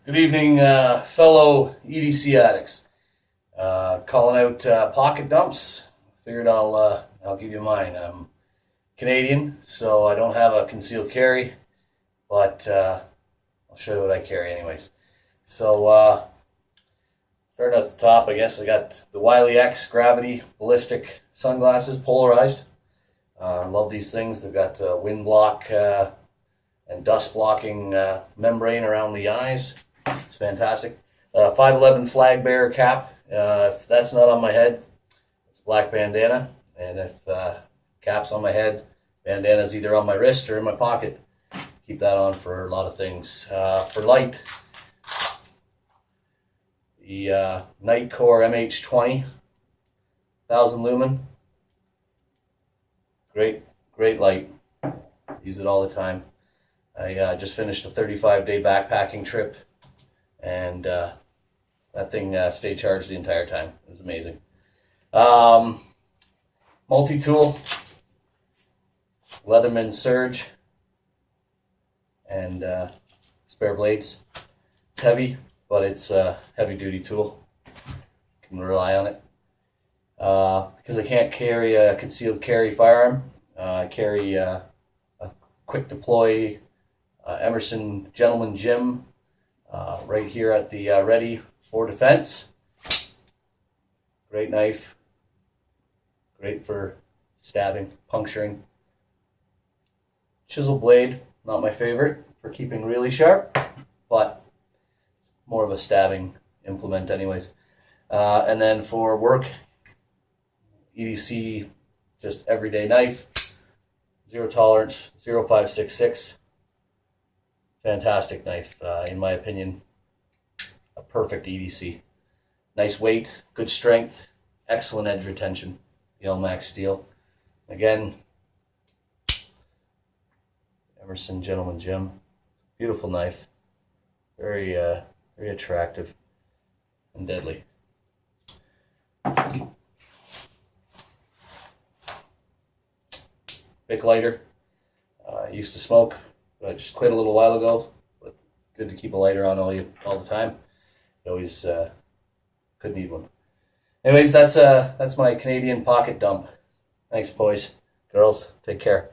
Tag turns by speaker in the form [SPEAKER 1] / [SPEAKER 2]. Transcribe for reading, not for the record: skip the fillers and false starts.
[SPEAKER 1] Good evening, fellow EDC addicts. Calling out pocket dumps. Figured I'll give you mine. I'm Canadian, so I don't have a concealed carry, but I'll show you what I carry anyways. So starting at the top, I guess I got the Wiley X Gravity Ballistic sunglasses, polarized. Love these things. They've got wind block and dust blocking membrane around the eyes. It's fantastic. 511 flag bearer cap. If that's not on my head, it's a black bandana. And if cap's on my head, bandana's either on my wrist or in my pocket. Keep that on for a lot of things. For light, the Nightcore MH20, 1000 lumen. Great light. Use it all the time. I just finished a 35-day backpacking trip, and that thing stayed charged the entire time. It was amazing. Multi-tool, Leatherman Surge, and spare blades. It's heavy, but it's a heavy-duty tool. You can rely on it. Because I can't carry a concealed carry firearm, I carry a quick deploy Emerson Gentleman Jim right here at the ready for defense. Great knife, great for stabbing, puncturing. Chisel blade, not my favorite for keeping really sharp, but it's more of a stabbing implement anyways. And then for work, EDC, just everyday knife, zero tolerance, 0566. Fantastic knife, in my opinion. A perfect EDC. Nice weight, good strength, excellent edge retention. The LMAX steel. Again, Emerson Gentleman Jim. Beautiful knife. Very attractive and deadly. Bic lighter. I used to smoke, but I just quit a little while ago. But good to keep a lighter on all the time. You always could need one. Anyways, that's my Canadian pocket dump. Thanks, boys, girls. Take care.